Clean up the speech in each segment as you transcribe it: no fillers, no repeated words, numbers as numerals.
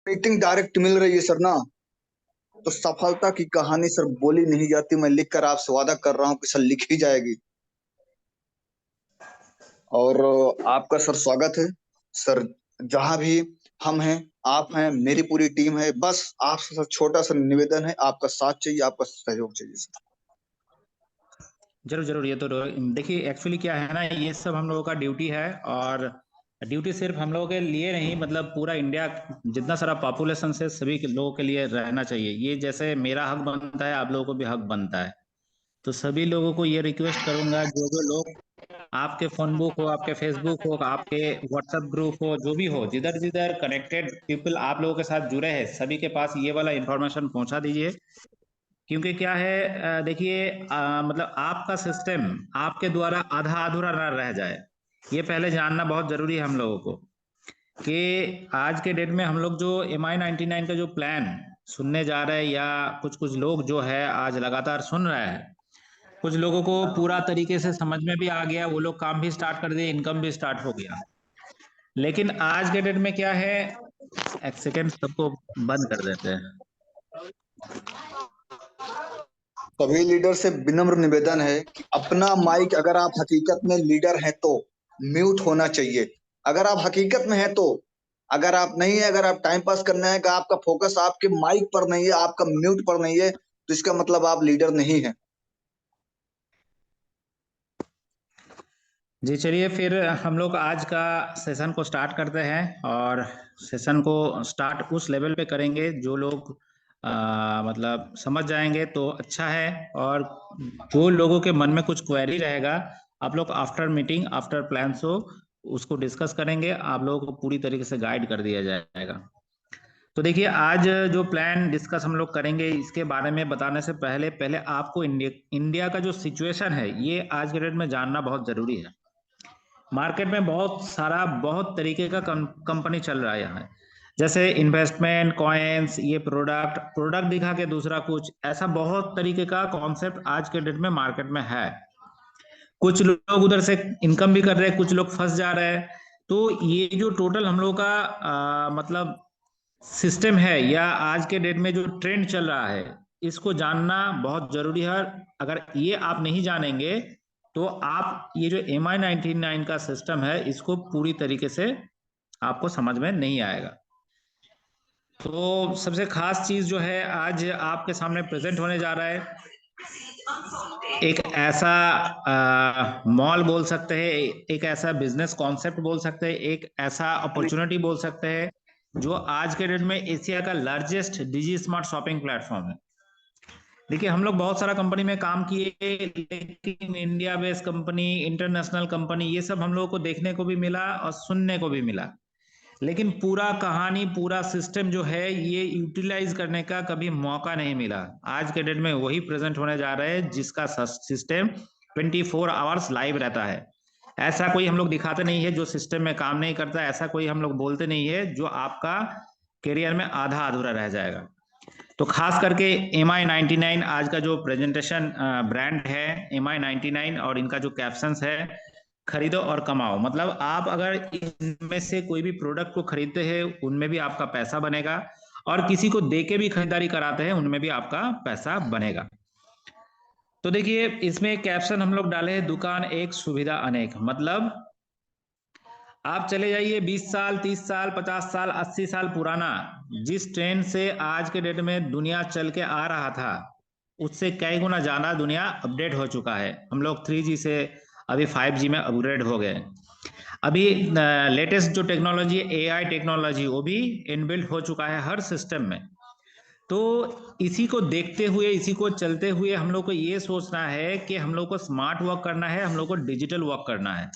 Meeting direct मिल रही है sir ना, तो सफलता की कहानी सर बोली नहीं जाती। मैं लिख कर आपसे वादा कर रहा हूँ कि सर लिख ही जाएगी। और आपका सर स्वागत है सर। जहां भी हम हैं, आप हैं, मेरी पूरी टीम है। बस आपसे सर छोटा सा निवेदन है, आपका साथ चाहिए, आपका सहयोग चाहिए सर। जरूर जरूर। ये तो देखिए, एक्चुअली क्या है ना, ये सब हम लोगों का ड्यूटी है। और ड्यूटी सिर्फ हम लोगों के लिए नहीं, मतलब पूरा इंडिया जितना सारा पॉपुलेशन से सभी के लोगों के लिए रहना चाहिए। ये जैसे मेरा हक बनता है, आप लोगों को भी हक बनता है। तो सभी लोगों को ये रिक्वेस्ट करूंगा, जो जो लोग आपके फोन बुक हो, आपके फेसबुक हो, आपके व्हाट्सएप ग्रुप हो, जो भी हो, जिधर जिधर कनेक्टेड पीपल आप लोगों के साथ जुड़े हैं, सभी के पास ये वाला इंफॉर्मेशन पहुंचा दीजिए। क्योंकि क्या है, देखिए, मतलब आपका सिस्टम आपके द्वारा आधा अधूरा ना रह जाए, ये पहले जानना बहुत जरूरी है हम लोगों को। कि आज के डेट में हम लोग जो MI99 का जो प्लान सुनने जा रहे हैं, या कुछ कुछ लोग जो है आज लगातार सुन रहे हैं, कुछ लोगों को पूरा तरीके से समझ में भी आ गया, वो लोग काम भी स्टार्ट कर दिए, इनकम भी स्टार्ट हो गया। लेकिन आज के डेट में क्या है, एक सेकेंड सबको बंद कर देते हैं। सभी लीडर से विनम्र निवेदन है कि अपना माइक, अगर आप हकीकत में लीडर हैं तो म्यूट होना चाहिए। अगर आप हकीकत में हैं तो, अगर आप नहीं है, अगर आप टाइम पास करना है, कि आपका फोकस आपके माइक पर नहीं है, आपका म्यूट पर नहीं है, तो इसका मतलब आप लीडर नहीं है। जी चलिए, फिर हम लोग आज का सेशन को स्टार्ट करते हैं। और सेशन को स्टार्ट उस लेवल पे करेंगे जो लोग मतलब समझ जाएंगे तो अच्छा है। और जो लोगों के मन में कुछ क्वेरी रहेगा, आप लोग after meeting, after plan show उसको डिस्कस करेंगे, आप लोगों को पूरी तरीके से गाइड कर दिया जाएगा। तो देखिए, आज जो प्लान डिस्कस हम लोग करेंगे, इसके बारे में बताने से पहले पहले आपको इंडिया का जो सिचुएशन है, ये आज के डेट में जानना बहुत जरूरी है। मार्केट में बहुत सारा, बहुत तरीके का कंपनी चल रहा है यहाँ। जैसे इन्वेस्टमेंट, कॉइन्स, ये प्रोडक्ट प्रोडक्ट दिखा के दूसरा कुछ, ऐसा बहुत तरीके का कॉन्सेप्ट आज के डेट में मार्केट में है। कुछ लोग उधर से इनकम भी कर रहे हैं, कुछ लोग फंस जा रहे हैं। तो ये जो टोटल हम लोग का मतलब सिस्टम है, या आज के डेट में जो ट्रेंड चल रहा है, इसको जानना बहुत जरूरी है। अगर ये आप नहीं जानेंगे तो आप ये जो MI99 का सिस्टम है, इसको पूरी तरीके से आपको समझ में नहीं आएगा। तो सबसे खास चीज जो है आज आपके सामने प्रेजेंट होने जा रहा है, एक ऐसा मॉल बोल सकते हैं, एक ऐसा बिजनेस कॉन्सेप्ट बोल सकते हैं, एक ऐसा अपॉर्चुनिटी बोल सकते हैं, जो आज के डेट में एशिया का लार्जेस्ट डिजी स्मार्ट शॉपिंग प्लेटफॉर्म है। देखिए, हम लोग बहुत सारा कंपनी में काम किए, लेकिन India based company, international company, ये सब हम लोगों को देखने को भी मिला और सुनने को भी मिला। लेकिन पूरा कहानी, पूरा सिस्टम जो है, ये यूटिलाइज करने का कभी मौका नहीं मिला। आज के डेट में वही प्रेजेंट होने जा रहा है, जिसका सिस्टम 24 आवर्स लाइव रहता है। ऐसा कोई हम लोग दिखाते नहीं है जो सिस्टम में काम नहीं करता, ऐसा कोई हम लोग बोलते नहीं है जो आपका करियर में आधा अधूरा रह जाएगा। तो खास करके MI99 आज का जो प्रेजेंटेशन ब्रांड है, MI99, और इनका जो कैप्शंस है, खरीदो और कमाओ। मतलब आप अगर इनमें से कोई भी प्रोडक्ट को खरीदते हैं, उनमें भी आपका पैसा बनेगा, और किसी को दे के भी खरीदारी कराते हैं, उनमें भी आपका पैसा बनेगा। तो देखिए, इसमें कैप्शन हम लोग डाले हैं, दुकान एक सुविधा अनेक। मतलब आप चले जाइए 20 साल, 30 साल, 50 साल, 80 साल पुराना, जिस ट्रेंड से आज के डेट में दुनिया चल के आ रहा था, उससे कई गुना ज्यादा दुनिया अपडेट हो चुका है। हम लोग 3G से अभी 5G में अपग्रेड हो गए। अभी लेटेस्ट जो टेक्नोलॉजी, AI टेक्नोलॉजी, वो भी इनबिल्ट हो चुका है हर सिस्टम में। तो इसी को देखते हुए, इसी को चलते हुए, हम लोग को ये सोचना है कि हम लोग को स्मार्ट वर्क करना है, हम लोग को डिजिटल वर्क करना है।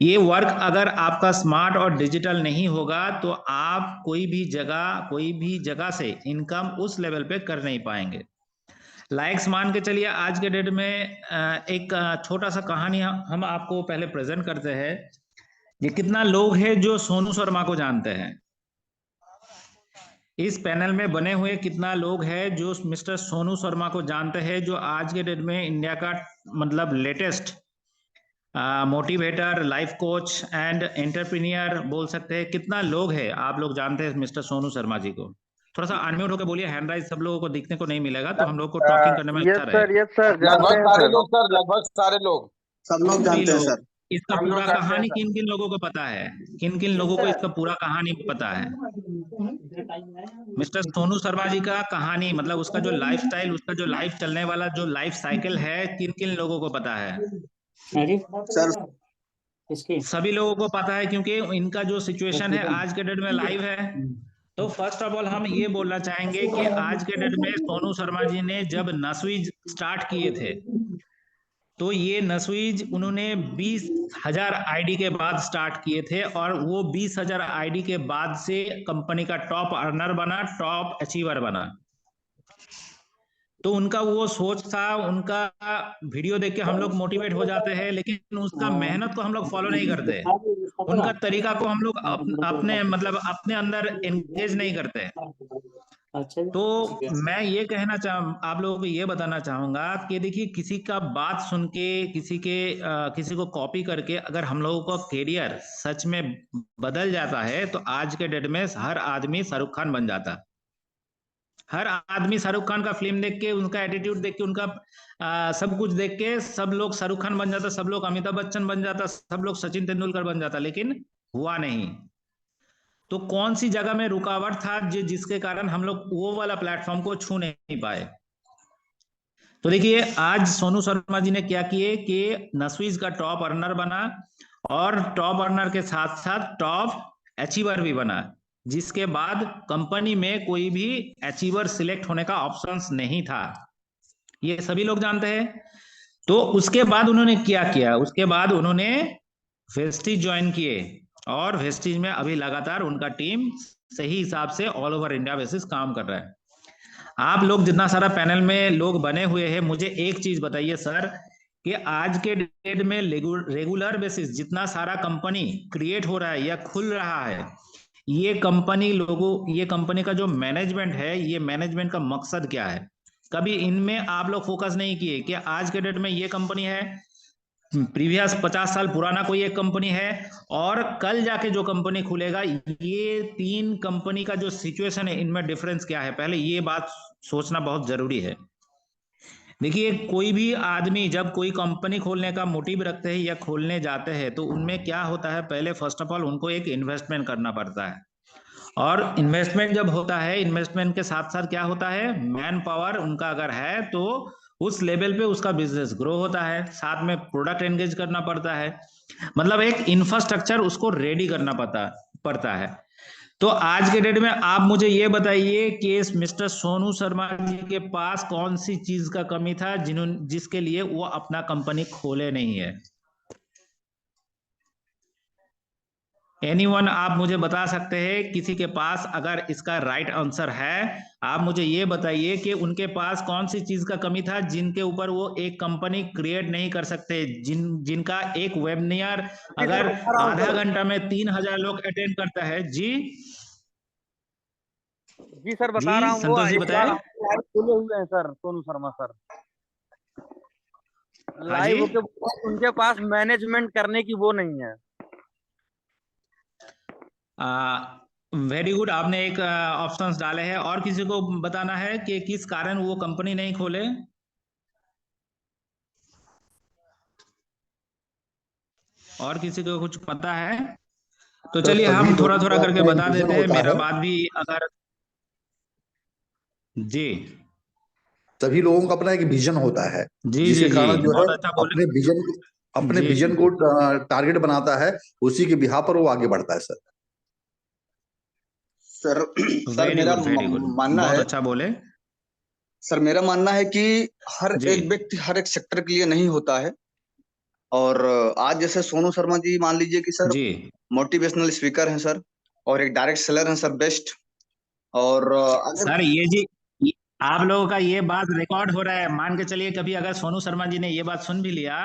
ये वर्क अगर आपका स्मार्ट और डिजिटल नहीं होगा, तो आप कोई भी जगह से इनकम उस लेवल पे कर नहीं पाएंगे। लाइक्स मान के चलिए, आज के डेट में एक छोटा सा कहानी हम आपको पहले प्रेजेंट करते हैं। ये कितना लोग हैं जो सोनू शर्मा को जानते हैं? इस पैनल में बने हुए कितना लोग हैं जो मिस्टर सोनू शर्मा को जानते हैं, जो आज के डेट में इंडिया का मतलब latest motivator, life coach and entrepreneur बोल सकते हैं। कितना लोग हैं, आप लोग जानते हैं मिस्टर सोनू शर्मा जी को? थोड़ा सा अनम्यूट होकर बोलिए, हैंड राइज सब लोगों को दिखने को नहीं मिलेगा, तो हम लोग को टॉकिंग करने में अच्छा रहेगा। यस सर, जानते लगभग हैं सारे सर। लोग सर, लगभग सारे लोग। सब लोग सभी जानते हैं लोग। सर। इसका सब लोग पूरा जानते हैं कहानी सर। किन किन लोगों को पता है? किन किन लोगों को इसका पूरा कहानी पता है? मिस्टर सोनू शर्मा जी का कहानी, मतलब उसका जो लाइफस्टाइल, उसका जो लाइफ चलने वाला जो लाइफ साइकिल है, किन किन लोगों को पता है? सर सभी लोगों को पता है, क्योंकि इनका जो सिचुएशन है आज के डेट में लाइव है। तो फर्स्ट ऑफ ऑल हम ये बोलना चाहेंगे कि आज के डेट में सोनू शर्मा जी ने जब नस्वीज स्टार्ट किए थे, तो ये नस्वीज उन्होंने 20,000 आईडी के बाद स्टार्ट किए थे, और वो 20,000 आईडी के बाद से कंपनी का टॉप अर्नर बना, टॉप अचीवर बना। तो उनका वो सोच था, उनका वीडियो देख के हम लोग मोटिवेट हो जाते हैं, लेकिन उसका मेहनत को हम लोग फॉलो नहीं करते, उनका तरीका को हम लोग अपने मतलब अपने अंदर एंगेज नहीं करते। तो मैं ये कहना आप लोगों को ये बताना चाहूंगा कि देखिए, किसी का बात सुन के, किसी को कॉपी करके अगर हम लोगों का करियर सच में बदल जाता है, तो आज के डेट में हर आदमी शाहरुख खान बन जाता है। हर आदमी शाहरुख खान का फिल्म देख के, उनका एटीट्यूड देख के, उनका सब कुछ देख के सब लोग शाहरुख खान बन जाता, सब लोग अमिताभ बच्चन बन जाता, सब लोग सचिन तेंदुलकर बन जाता, लेकिन हुआ नहीं। तो कौन सी जगह में रुकावट था जिसके कारण हम लोग वो वाला प्लेटफॉर्म को छू नहीं पाए? तो देखिए, आज सोनू शर्मा जी ने क्या किए कि नस्वीज का टॉप अर्नर बना, और टॉप अर्नर के साथ साथ टॉप अचीवर भी बना, जिसके बाद कंपनी में कोई भी अचीवर सिलेक्ट होने का ऑप्शंस नहीं था, ये सभी लोग जानते हैं। तो उसके बाद उन्होंने क्या किया? उसके बाद उन्होंने वेस्टीज ज्वाइन किए, और वेस्टीज में अभी लगातार उनका टीम सही हिसाब से ऑल ओवर इंडिया बेसिस काम कर रहा है। आप लोग जितना सारा पैनल में लोग बने हुए हैं, मुझे एक चीज बताइए सर, कि आज के डेट में रेगुलर बेसिस जितना सारा कंपनी क्रिएट हो रहा है या खुल रहा है, ये कंपनी का जो मैनेजमेंट है, ये मैनेजमेंट का मकसद क्या है? कभी इनमें आप लोग फोकस नहीं किए कि आज के डेट में ये कंपनी है, प्रीवियस 50 साल पुराना कोई एक कंपनी है, और कल जाके जो कंपनी खुलेगा, ये तीन कंपनी का जो सिचुएशन है, इनमें डिफरेंस क्या है? पहले ये बात सोचना बहुत जरूरी है। देखिए, कोई भी आदमी जब कोई कंपनी खोलने का मोटिव रखते हैं या खोलने जाते हैं, तो उनमें क्या होता है, पहले फर्स्ट ऑफ ऑल उनको एक इन्वेस्टमेंट करना पड़ता है, और इन्वेस्टमेंट जब होता है, इन्वेस्टमेंट के साथ साथ क्या होता है, मैन पावर उनका अगर है तो उस लेवल पे उसका बिजनेस ग्रो होता है, साथ में प्रोडक्ट एंगेज करना पड़ता है, मतलब एक इंफ्रास्ट्रक्चर उसको रेडी करना पड़ता है। तो आज के डेट में आप मुझे ये बताइए कि इस मिस्टर सोनू शर्मा जी के पास कौन सी चीज का कमी था जिसके लिए वो अपना कंपनी खोले नहीं है? एनीवन आप मुझे बता सकते हैं किसी के पास? अगर इसका राइट आंसर है, आप मुझे ये बताइए कि उनके पास कौन सी चीज का कमी था जिनके ऊपर वो एक कंपनी क्रिएट नहीं कर सकते, जिनका एक वेबिनार अगर आधा घंटा में 3,000 लोग अटेंड करता है। जी जी सर, बता रहा हूँ। वो संतोष जी बताएं। लाइव खुले हुए हैं सर, सोनू शर्मा सर, हाँ जी, लाइव होके उनके पास मैनेजमेंट करने की वो नहीं है। वेरी गुड, आपने एक ऑप्शंस डाले हैं। और किसी को बताना है कि किस कारण वो कंपनी नहीं खोले? और किसी को कुछ पता है? तो चलिए हम थोड़ा थोड़ा करके बता देते हैं, मेरा बात भी अगर जी सभी लोगों का अपना एक विजन होता है, जी जी जिसके जी कारण जो है बहुत अच्छा बोले। अपने जी विजन को टारगेट बनाता है, उसी के बिहाफ पर वो आगे बढ़ता है सर। सर वेरी मेरा गुड, वेरी गुड, मानना बहुत है, अच्छा बोले। सर मेरा मानना है कि हर जी एक व्यक्ति हर एक सेक्टर के लिए नहीं होता है। और आज जैसे सोनू शर्मा जी मान लीजिए कि सर जी मोटिवेशनल स्पीकर हैं सर, और एक डायरेक्ट सेलर हैं सर, बेस्ट। और अगर सर, आप लोगों का ये बात रिकॉर्ड हो रहा है, मान के चलिए कभी अगर सोनू शर्मा जी ने ये बात सुन भी लिया,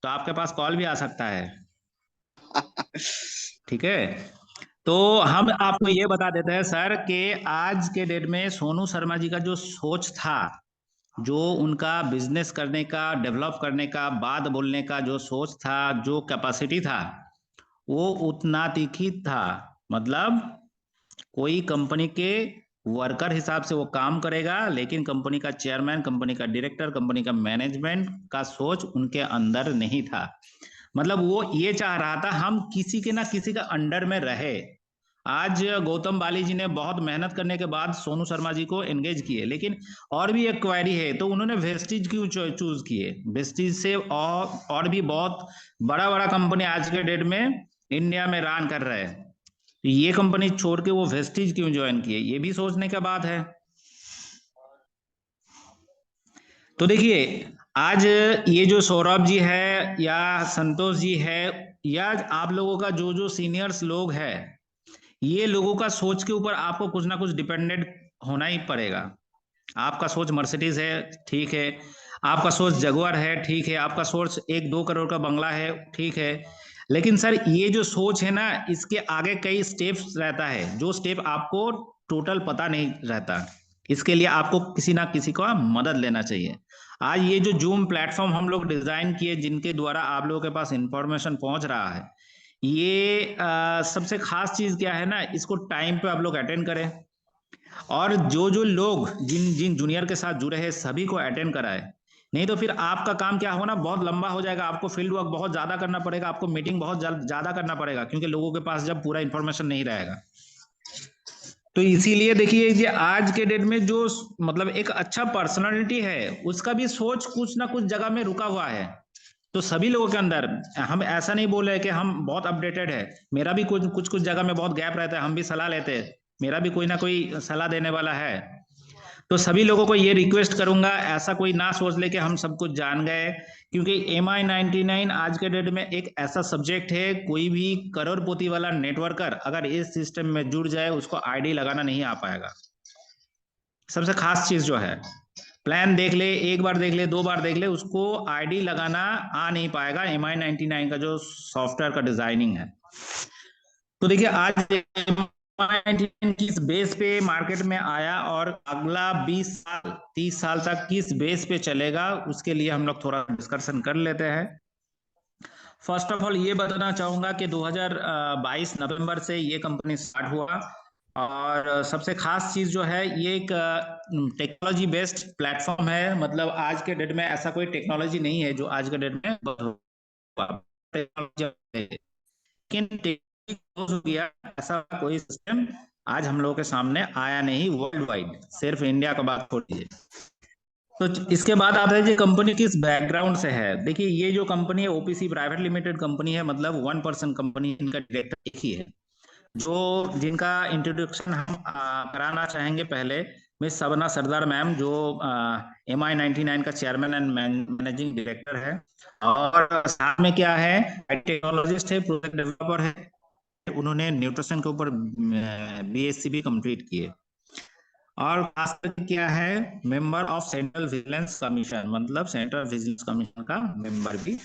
तो आपके पास कॉल भी आ सकता है, ठीक है? तो हम आपको ये बता देते हैं सर कि आज के डेट में सोनू शर्मा जी का जो सोच था, जो उनका बिजनेस करने का, डेवलप करने का, बात बोलने का जो सोच था, जो कैपेसिटी था, वो उतना तीखी था। मतलब कोई कंपनी के वर्कर हिसाब से वो काम करेगा, लेकिन कंपनी का चेयरमैन, कंपनी का डायरेक्टर, कंपनी का मैनेजमेंट का सोच उनके अंदर नहीं था। मतलब वो ये चाह रहा था हम किसी के ना किसी का अंडर में रहे। आज गौतम बाली जी ने बहुत मेहनत करने के बाद सोनू शर्मा जी को एंगेज किए, लेकिन और भी एक क्वेरी है, तो उन्होंने वेस्टिज क्यों चूज किए? वेस्टिज से और भी बहुत बड़ा बड़ा कंपनी आज के डेट में इंडिया में रन कर रहे हैं, तो ये कंपनी छोड़ के वो वेस्टिज क्यों ज्वाइन किए? ये भी सोचने का बात है। तो देखिए, आज ये जो सौरभ जी है या संतोष जी है या आप लोगों का जो जो सीनियर्स लोग हैं, ये लोगों का सोच के ऊपर आपको कुछ ना कुछ डिपेंडेंट होना ही पड़ेगा। आपका सोच मर्सिडीज है, ठीक है। आपका सोच जगुआर है, ठीक है। आपका सोच 1-2 करोड़ का बंगला है, ठीक है। लेकिन सर ये जो सोच है ना, इसके आगे कई स्टेप्स रहता है, जो स्टेप आपको टोटल पता नहीं रहता। इसके लिए आपको किसी ना किसी का मदद लेना चाहिए। आज ये जो जूम प्लेटफॉर्म हम लोग डिजाइन किए, जिनके द्वारा आप लोगों के पास इंफॉर्मेशन पहुंच रहा है, ये सबसे खास चीज क्या है ना, इसको टाइम पे आप लोग अटेंड करें, और जो जो लोग जिन जिन जूनियर के साथ जुड़े हैं सभी को अटेंड कराए। नहीं तो फिर आपका काम क्या होना बहुत लंबा हो जाएगा, आपको फील्ड वर्क बहुत ज्यादा करना पड़ेगा, आपको मीटिंग बहुत ज्यादा करना पड़ेगा, क्योंकि लोगों के पास जब पूरा इंफॉर्मेशन नहीं रहेगा। तो इसीलिए देखिए, ये आज के डेट में जो मतलब एक अच्छा पर्सनालिटी है, उसका भी सोच कुछ ना कुछ जगह में रुका हुआ है। तो सभी लोगों के अंदर, हम ऐसा नहीं बोल रहे कि हम बहुत अपडेटेड है, मेरा भी कुछ कुछ कुछ जगह में बहुत गैप रहता है, हम भी सलाह लेते हैं, मेरा भी कोई ना कोई सलाह देने वाला है। तो सभी लोगों को ये रिक्वेस्ट करूंगा, ऐसा कोई ना सोच ले कि हम सब कुछ जान गए, क्योंकि MI99 आज के डेट में एक ऐसा सब्जेक्ट है, कोई भी करोड़पति वाला नेटवर्कर अगर इस सिस्टम में जुड़ जाए, उसको आईडी लगाना नहीं आ पाएगा। सबसे खास चीज जो है, प्लान देख ले, एक बार देख ले, 2 बार देख ले, उसको आईडी लगाना आ नहीं पाएगा। MI99 का जो सॉफ्टवेयर का डिजाइनिंग है, तो देखिए आज MI99 किस बेस पे मार्केट में आया और अगला 20 साल 30 साल तक किस बेस पे चलेगा, उसके लिए हम लोग थोड़ा डिस्कशन कर लेते हैं। फर्स्ट ऑफ ऑल ये बताना चाहूंगा कि 2022 नवंबर से ये कंपनी स्टार्ट हुआ, और सबसे खास चीज जो है, ये एक टेक्नोलॉजी बेस्ड प्लेटफॉर्म है। मतलब आज के डेट में ऐसा कोई टेक्नोलॉजी नहीं है जो आज के डेट में लेकिन हो गया, ऐसा कोई सिस्टम आज हम लोगों के सामने आया नहीं वर्ल्ड वाइड, सिर्फ इंडिया का बात छोड़ दीजिए। तो इसके बाद आता है कि कंपनी किस बैकग्राउंड से है। देखिए, ये जो कंपनी है OPC प्राइवेट लिमिटेड कंपनी है, मतलब 1% कंपनी, इनका डायरेक्टर एक ही है, जो जिनका इंट्रोडक्शन हम कराना चाहेंगे। पहले मिस सबना सरदार मैम, जो MI99 का चेयरमैन एंड मैनेजिंग डायरेक्टर है, और साथ में क्या है, टेक्नोलॉजिस्ट है, प्रोजेक्ट डेवलपर है, उन्होंने न्यूट्रिशन के ऊपर BSc भी कंप्लीट किए, और खास करके क्या है, member of central vigilance commission, मतलब सेंट्रल विजिलेंस कमीशन का मेंबर भी।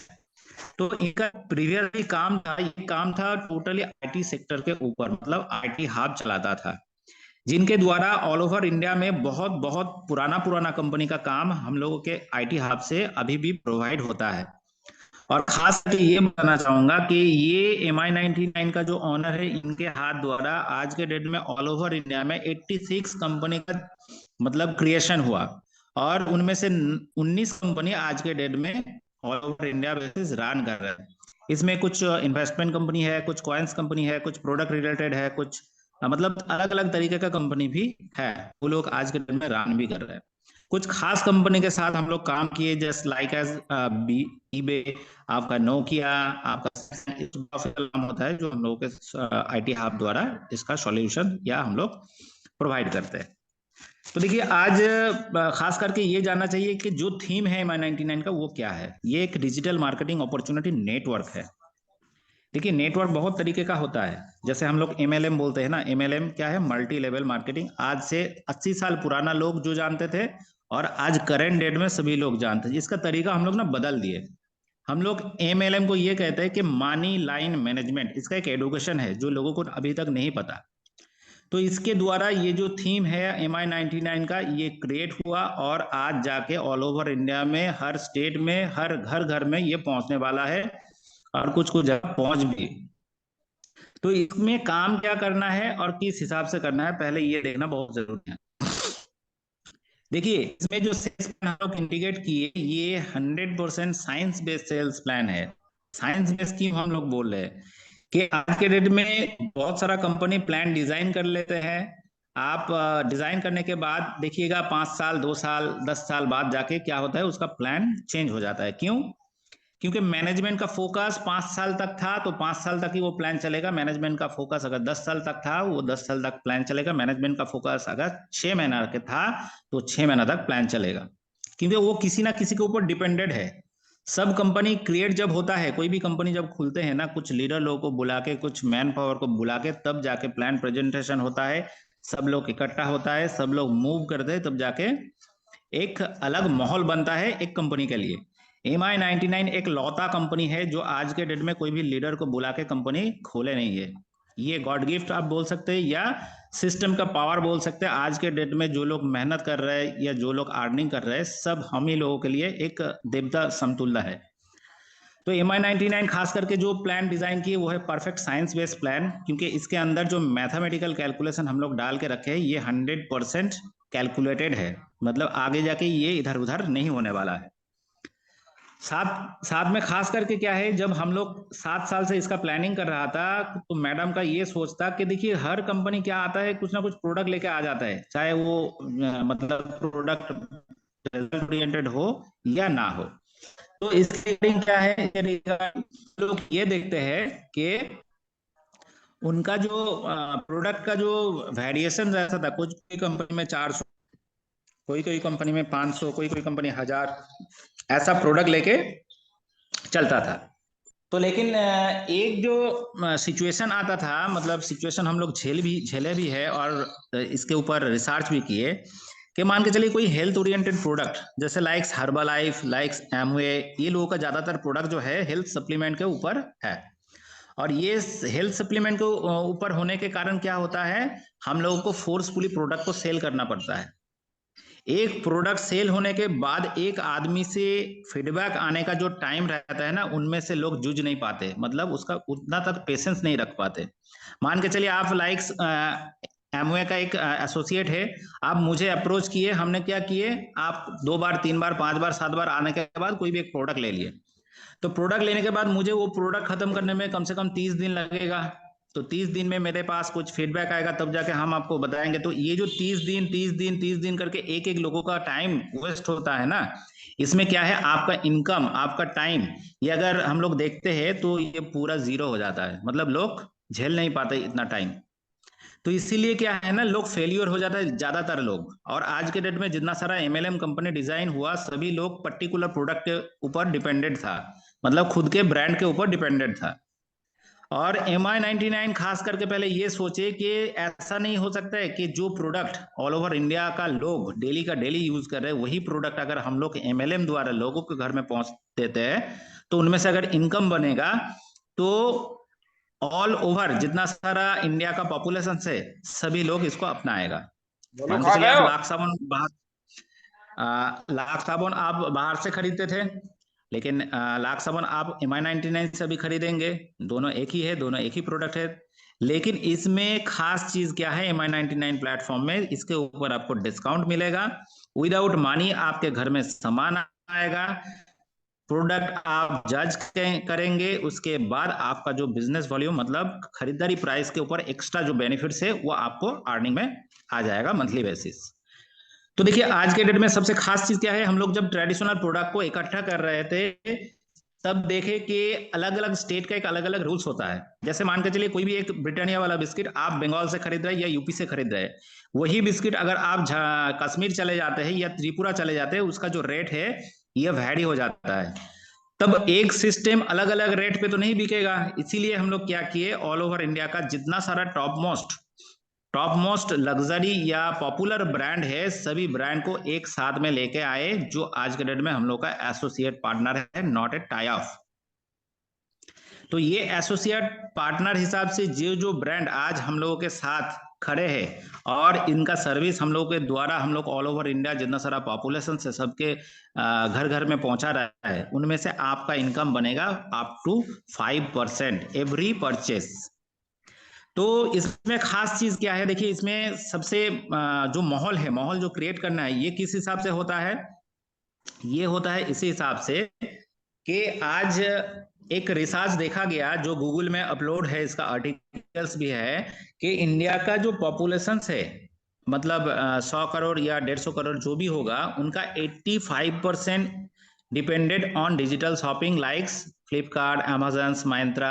तो इनका प्रीवियस भी काम था, ये काम था टोटली IT सेक्टर के ऊपर, मतलब IT हब चलाता था, जिनके द्वारा ऑल ओवर इंडिया में बहुत बहुत पुराना पुराना कंपनी का काम हम लोगों के IT हब से अभी भी प्रोवाइड होता है। और खास करके ये बताना चाहूंगा कि ये MI99 का जो ऑनर है, इनके हाथ द्वारा आज के डेट में ऑल ओवर इंडिया में 86 कंपनी का मतलब क्रिएशन हुआ, और उनमें से 19 कंपनी आज के डेट में all over India basis run कर रहे हैं। इसमें कुछ इन्वेस्टमेंट कंपनी है, कुछ कॉइन्स कंपनी है, कुछ प्रोडक्ट रिलेटेड है, कुछ मतलब अलग अलग तरीके का कंपनी भी है, वो लोग आज के डेट में रन भी कर रहे हैं। कुछ खास कंपनी के साथ हम लोग काम किए, जस्ट लाइक एज eBay, आपका नोकिया, आपका नाम होता है, जो हम लोग के IT हब द्वारा इसका सॉल्यूशन या हम लोग प्रोवाइड करते हैं। तो देखिए, आज खास करके ये जानना चाहिए कि जो थीम है MI99 का वो क्या है। ये एक डिजिटल मार्केटिंग अपॉर्चुनिटी नेटवर्क है। देखिए, नेटवर्क बहुत तरीके का होता है, जैसे हम लोग MLM बोलते हैं ना, MLM क्या है, मल्टी लेवल मार्केटिंग। आज से 80 साल पुराना लोग जो जानते थे, और आज करंट डेट में सभी लोग जानते हैं। इसका तरीका हम लोग ना बदल दिए। हम लोग MLM को ये कहते हैं कि मनी लाइन मैनेजमेंट, इसका एक एडुकेशन है जो लोगों को अभी तक नहीं पता। तो इसके द्वारा ये जो थीम है MI99 का, ये क्रिएट हुआ और आज जाके ऑल ओवर इंडिया में हर स्टेट में हर घर घर में ये पहुंचने वाला है और कुछ कुछ जगह पहुंच भी। तो इसमें काम क्या करना है और किस हिसाब से करना है, पहले ये देखना बहुत जरूरी है। देखिए, इसमें जो सेल्स प्लान हम लोग इंडिकेट किए, ये 100% साइंस बेस्ड सेल्स प्लान है। साइंस बेस्ड स्कीम हम लोग बोल रहे हैं कि आज के डेट में बहुत सारा कंपनी प्लान डिजाइन कर लेते हैं। आप डिजाइन करने के बाद देखिएगा 5 साल 2 साल 10 साल बाद जाके क्या होता है, उसका प्लान चेंज हो जाता है। क्यों? क्योंकि मैनेजमेंट का फोकस 5 साल तक था तो 5 साल तक ही वो प्लान चलेगा। मैनेजमेंट का फोकस अगर 10 साल तक था, वो 10 साल तक प्लान चलेगा। मैनेजमेंट का फोकस अगर 6 महीना के था तो 6 महीना तक प्लान चलेगा, क्योंकि वो किसी ना किसी के ऊपर डिपेंडेड है। सब कंपनी क्रिएट जब होता है, कोई भी कंपनी जब खुलते हैं ना, कुछ लीडर लोगों को बुला के, कुछ मैन पावर को बुला के, तब जाके प्लान प्रेजेंटेशन होता है, सब लोग इकट्ठा होता है, सब लोग मूव करते हैं, तब जाके एक अलग माहौल बनता है एक कंपनी के लिए। MI99 एक लौता कंपनी है जो आज के डेट में कोई भी लीडर को बुला के कंपनी खोले नहीं है। ये गॉड गिफ्ट आप बोल सकते हैं या सिस्टम का पावर बोल सकते हैं। आज के डेट में जो लोग मेहनत कर रहे हैं या जो लोग अर्निंग कर रहे हैं, सब हम ही लोगों के लिए एक देवता समतुल्य है। तो MI99 खास करके जो प्लान डिजाइन किए वो है परफेक्ट साइंस बेस्ड प्लान, क्योंकि इसके अंदर जो मैथमेटिकल कैलकुलेशन हम लोग डाल के रखे हैं, ये 100% कैलकुलेटेड है। मतलब आगे जाके ये इधर उधर नहीं होने वाला है। साथ साथ में खास करके क्या है, जब हम लोग 7 साल से इसका प्लानिंग कर रहा था तो मैडम का ये सोच था कि देखिए, हर कंपनी क्या आता है, कुछ ना कुछ प्रोडक्ट लेके आ जाता है, चाहे वो मतलब प्रोडक्ट रिजल्ट ओरिएंटेड हो या ना हो। तो इसके लिए क्या है, लोग ये देखते हैं कि उनका जो प्रोडक्ट का जो वेरिएशन रहता था, कुछ कोई कंपनी में 400, कोई कोई कंपनी में 500, कोई कोई कंपनी 1000, ऐसा प्रोडक्ट लेके चलता था। तो लेकिन एक जो सिचुएशन आता था, मतलब सिचुएशन हम लोग झेले भी है और इसके ऊपर रिसर्च भी किए कि मान के चलिए कोई हेल्थ ओरिएंटेड प्रोडक्ट जैसे लाइक्स हर्बलाइफ, लाइक्स एमवे, ये लोगों का ज्यादातर प्रोडक्ट जो है हेल्थ सप्लीमेंट के ऊपर है। और ये हेल्थ सप्लीमेंट के ऊपर होने के कारण क्या होता है, हम लोगों को फोर्सफुली प्रोडक्ट को सेल करना पड़ता है। एक प्रोडक्ट सेल होने के बाद एक आदमी से फीडबैक आने का जो टाइम रहता है ना, उनमें से लोग जूझ नहीं पाते, मतलब उसका उतना तक पेशेंस नहीं रख पाते। मान के चलिए आप लाइक्स एमवे का एक एसोसिएट है, आप मुझे अप्रोच किए, हमने क्या किए, आप 2 बार 3 बार 5 बार 7 बार आने के बाद कोई भी एक प्रोडक्ट ले लिए। तो प्रोडक्ट लेने के बाद मुझे वो प्रोडक्ट खत्म करने में कम से कम 30 दिन लगेगा। तो 30 दिन में मेरे पास कुछ फीडबैक आएगा, तब जाके हम आपको बताएंगे। तो ये जो 30 दिन करके एक एक लोगों का टाइम वेस्ट होता है ना, इसमें क्या है, आपका इनकम, आपका टाइम, ये अगर हम लोग देखते हैं तो ये पूरा जीरो हो जाता है। मतलब लोग झेल नहीं पाते इतना टाइम। तो इसीलिए क्या है ना, लोग फेलियर हो जाता है ज्यादातर लोग। और आज के डेट में जितना सारा MLM कंपनी डिजाइन हुआ, सभी लोग पर्टिकुलर प्रोडक्ट के ऊपर डिपेंडेंट था, मतलब खुद के ब्रांड के ऊपर डिपेंडेंट था। और MI99 खास करके पहले ये सोचे कि ऐसा नहीं हो सकता है कि जो प्रोडक्ट ऑल ओवर इंडिया का लोग डेली का डेली यूज कर रहे हैं, वही प्रोडक्ट अगर हम लोग MLM द्वारा लोगों के घर में पहुंच देते हैं, तो उनमें से अगर इनकम बनेगा तो ऑल ओवर जितना सारा इंडिया का पॉपुलेशन से सभी लोग इसको अपनाएगा। मान के चलिए आप लाख साबुन आप बाहर से खरीदते थे, लेकिन लाख साबुन आप MI99 से अभी खरीदेंगे, दोनों एक ही है, दोनों एक ही प्रोडक्ट है। लेकिन इसमें खास चीज क्या है, MI99 प्लेटफॉर्म में इसके ऊपर आपको डिस्काउंट मिलेगा, विदाउट मनी आपके घर में सामान आएगा, प्रोडक्ट आप जज करेंगे, उसके बाद आपका जो बिजनेस वॉल्यूम, मतलब खरीदारी प्राइस के ऊपर एक्स्ट्रा जो बेनिफिट्स है वो आपको अर्निंग में आ जाएगा मंथली बेसिस। तो देखिए, आज के डेट में सबसे खास चीज क्या है, हम लोग जब ट्रेडिशनल प्रोडक्ट को इकट्ठा कर रहे थे, तब देखे कि अलग अलग स्टेट का एक अलग अलग रूल्स होता है। जैसे मान के चलिए कोई भी एक ब्रिटानिया वाला बिस्किट आप बंगाल से खरीद रहे हैं या यूपी से खरीद रहे हैं, वही बिस्किट अगर आप कश्मीर चले जाते हैं या त्रिपुरा चले जाते हैं, उसका जो रेट है ये वैरी हो जाता है। तब एक सिस्टम अलग अलग रेट पे तो नहीं बिकेगा। इसीलिए हम लोग क्या किए, ऑल ओवर इंडिया का जितना सारा टॉप मोस्ट लग्जरी या पॉपुलर ब्रांड है, सभी ब्रांड को एक साथ में लेके आए, जो आज के डेट में हम लोग का एसोसिएट पार्टनर है, नॉट ए टाई ऑफ। तो ये एसोसिएट पार्टनर हिसाब से जो जो ब्रांड आज हम लोगों के साथ खड़े हैं और इनका सर्विस हम लोग के द्वारा हम लोग ऑल ओवर इंडिया जितना सारा पॉपुलेशन से सबके घर घर में पहुंचा रहा है, उनमें से आपका इनकम बनेगा अप टू 5% एवरी परचेस। तो इसमें खास चीज क्या है, देखिए इसमें सबसे जो माहौल है, माहौल जो क्रिएट करना है, ये किस हिसाब से होता है, ये होता है इसी हिसाब से कि आज एक रिसर्च देखा गया जो गूगल में अपलोड है, इसका आर्टिकल्स भी है कि इंडिया का जो पॉपुलेशन है, मतलब 100 करोड़ या 150 करोड़ जो भी होगा, उनका 85% depended on digital shopping likes Flipkart, Amazon, Myntra,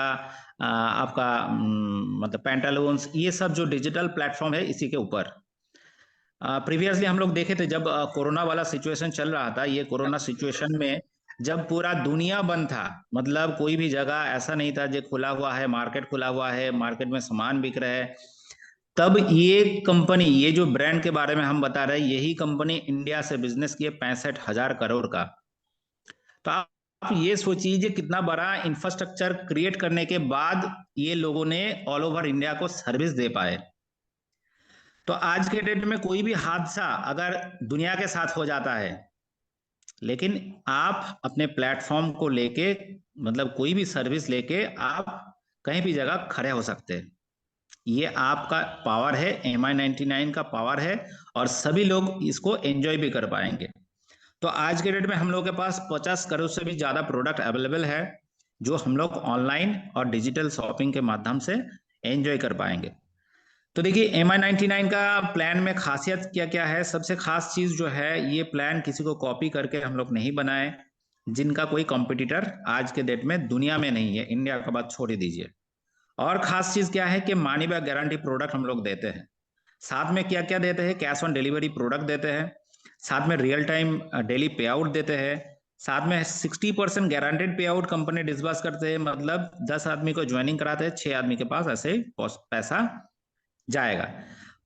आपका मतलब पैंटालून्स, ये सब जो डिजिटल प्लेटफॉर्म है इसी के ऊपर। प्रीवियसली हम लोग देखे थे जब कोरोना वाला सिचुएशन चल रहा था, ये कोरोना सिचुएशन में जब पूरा दुनिया बंद था, मतलब कोई भी जगह ऐसा नहीं था जो खुला हुआ है, मार्केट खुला हुआ है, मार्केट में सामान बिक रहा है, तब ये कंपनी, ये जो ब्रांड के बारे में हम बता रहे हैं, यही कंपनी इंडिया से बिजनेस किए 65,000 करोड़ का। तो आप ये सोचिए कितना बड़ा इंफ्रास्ट्रक्चर क्रिएट करने के बाद ये लोगों ने ऑल ओवर इंडिया को सर्विस दे पाए। तो आज के डेट में कोई भी हादसा अगर दुनिया के साथ हो जाता है, लेकिन आप अपने प्लेटफॉर्म को लेके, मतलब कोई भी सर्विस लेके आप कहीं भी जगह खड़े हो सकते हैं। ये आपका पावर है, MI99 का पावर है, और सभी लोग इसको एंजॉय भी कर पाएंगे। तो आज के डेट में हम लोग के पास 50 करोड़ से भी ज्यादा प्रोडक्ट अवेलेबल है जो हम लोग ऑनलाइन और डिजिटल शॉपिंग के माध्यम से एंजॉय कर पाएंगे। तो देखिए MI99 का प्लान में खासियत क्या क्या है। सबसे खास चीज जो है, ये प्लान किसी को कॉपी करके हम लोग नहीं बनाए, जिनका कोई कॉम्पिटिटर आज के डेट में दुनिया में नहीं है, इंडिया का बात छोड़ ही दीजिए। और खास चीज क्या है कि मनी बैक गारंटी प्रोडक्ट हम लोग देते हैं। साथ में क्या क्या देते हैं, कैश ऑन डिलीवरी प्रोडक्ट देते हैं, साथ में रियल टाइम डेली पे आउट देते हैं, साथ में 60% गारंटेड पे आउट कंपनी डिस्बर्स करते हैं, मतलब 10 आदमी को ज्वाइनिंग कराते हैं, 6 आदमी के पास ऐसे पैसा जाएगा।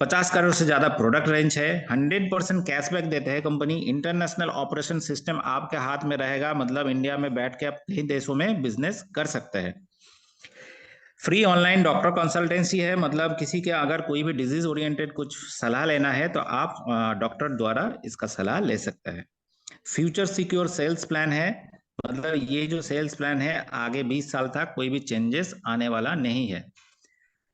50 करोड़ से ज्यादा प्रोडक्ट रेंज है, 100% कैशबैक देते हैं कंपनी, इंटरनेशनल ऑपरेशन सिस्टम आपके हाथ में रहेगा, मतलब इंडिया में बैठ के आप कई देशों में बिजनेस कर सकते हैं। फ्री ऑनलाइन डॉक्टर कंसल्टेंसी है, मतलब किसी के अगर कोई भी डिजीज ओरिएंटेड कुछ सलाह लेना है तो आप डॉक्टर द्वारा इसका सलाह ले सकते हैं। फ्यूचर सिक्योर सेल्स प्लान है, मतलब ये जो सेल्स प्लान है आगे 20 साल तक कोई भी चेंजेस आने वाला नहीं है।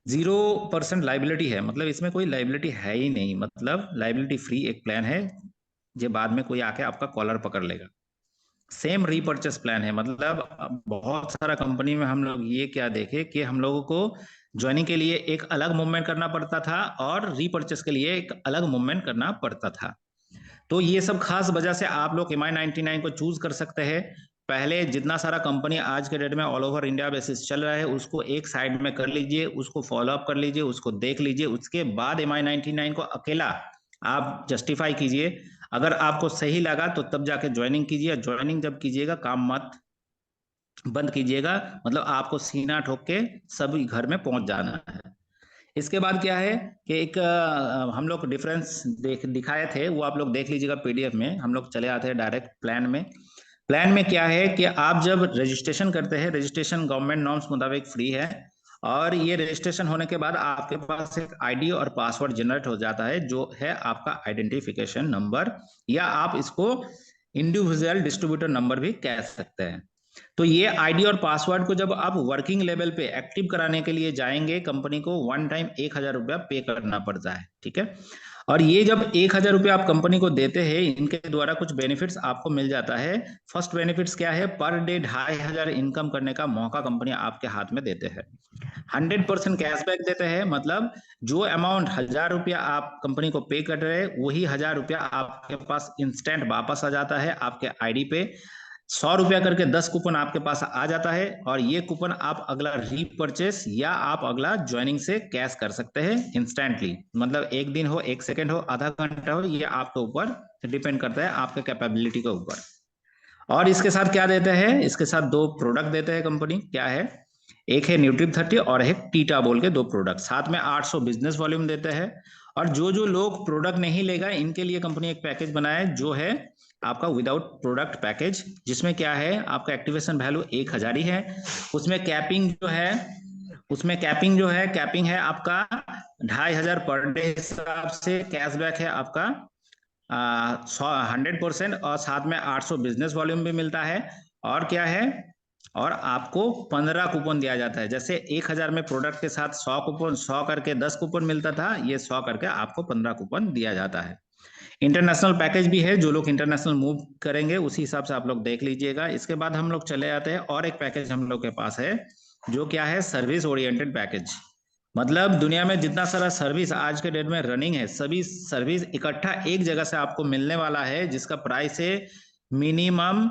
0% लाइबिलिटी है, मतलब इसमें कोई लाइबिलिटी है ही नहीं, मतलब लाइबिलिटी फ्री एक प्लान है, जो बाद में कोई आके आपका कॉलर पकड़ लेगा। सेम रीपर्चेस प्लान है, मतलब बहुत सारा कंपनी में हम लोग ये क्या देखे कि हम लोगों को ज्वाइनिंग के लिए एक अलग मूवमेंट करना पड़ता था और रीपर्चेस के लिए एक अलग मूवमेंट करना पड़ता था। तो ये सब खास वजह से आप लोग MI99 को चूज कर सकते हैं। पहले जितना सारा कंपनी आज के डेट में ऑल ओवर इंडिया बेसिस चल रहा है उसको एक साइड में कर लीजिए, उसको फॉलो अप कर लीजिए, उसको देख लीजिए, उसके बाद MI99 को अकेला आप जस्टिफाई कीजिए। अगर आपको सही लगा तो तब जाके ज्वाइनिंग कीजिए, ज्वाइनिंग जब कीजिएगा काम मत बंद कीजिएगा, मतलब आपको सीना ठोक के सभी घर में पहुंच जाना है। इसके बाद क्या है कि एक हम लोग डिफरेंस दिखाए थे, वो आप लोग देख लीजिएगा PDF में। हम लोग चले आते हैं डायरेक्ट प्लान में। प्लान में क्या है कि आप जब रजिस्ट्रेशन करते हैं, रजिस्ट्रेशन गवर्नमेंट नॉर्म्स मुताबिक फ्री है, और ये रजिस्ट्रेशन होने के बाद आपके पास एक ID और पासवर्ड जनरेट हो जाता है, जो है आपका आइडेंटिफिकेशन नंबर, या आप इसको इंडिविजुअल डिस्ट्रीब्यूटर नंबर भी कह सकते हैं। तो ये ID और पासवर्ड को जब आप वर्किंग लेवल पे एक्टिव कराने के लिए जाएंगे, कंपनी को वन टाइम 1,000 रुपया पे करना पड़ता है, ठीक है। और ये जब 1,000 रुपया आप कंपनी को देते हैं, इनके द्वारा कुछ बेनिफिट्स आपको मिल जाता है। फर्स्ट बेनिफिट्स क्या है, पर डे 2,500 इनकम करने का मौका कंपनी आपके हाथ में देते हैं। 100% कैशबैक देते हैं, मतलब जो अमाउंट 1,000 रुपया आप कंपनी को पे कर रहे हैं, वही 1,000 रुपया आपके पास इंस्टेंट वापस आ जाता है आपके ID पे। 100 रुपया करके 10 कूपन आपके पास आ जाता है, और ये कूपन आप अगला रीपरचेस या आप अगला ज्वाइनिंग से कैश कर सकते हैं इंस्टेंटली, मतलब 1 दिन हो, 1 सेकंड हो, आधा घंटा हो, ये आपके ऊपर डिपेंड करता है, आपके कैपेबिलिटी के ऊपर। और इसके साथ क्या देते हैं, इसके साथ 2 प्रोडक्ट देते हैं कंपनी, क्या है, एक है न्यूट्रिप 30 और एक टीटा बोल के 2 प्रोडक्ट, साथ में 800 बिजनेस वॉल्यूम देते हैं। और जो जो लोग प्रोडक्ट नहीं लेगा, इनके लिए कंपनी एक पैकेज बनाया है, जो है आपका विदाउट प्रोडक्ट पैकेज, जिसमें क्या है आपका एक्टिवेशन वैल्यू 1,000 ही है। उसमें कैपिंग जो है उसमें कैपिंग जो है, कैपिंग है आपका 2,500 पर डे हिसाब से, कैशबैक है आपका 100%, और साथ में 800 बिजनेस वॉल्यूम भी मिलता है। और क्या है, और आपको 15 कूपन दिया जाता है। जैसे 1,000 में प्रोडक्ट के साथ 100 कूपन, 100 करके 10 कूपन मिलता था, ये 100 करके आपको 15 कूपन दिया जाता है। इंटरनेशनल पैकेज भी है, जो लोग इंटरनेशनल मूव करेंगे उसी हिसाब से आप लोग देख लीजिएगा। इसके बाद हम लोग चले आते हैं, और एक पैकेज हम लोग के पास है जो क्या है, सर्विस ओरिएंटेड पैकेज। मतलब दुनिया में जितना सारा सर्विस आज के डेट में रनिंग है, सभी सर्विस इकट्ठा एक जगह से आपको मिलने वाला है, जिसका प्राइस है मिनिमम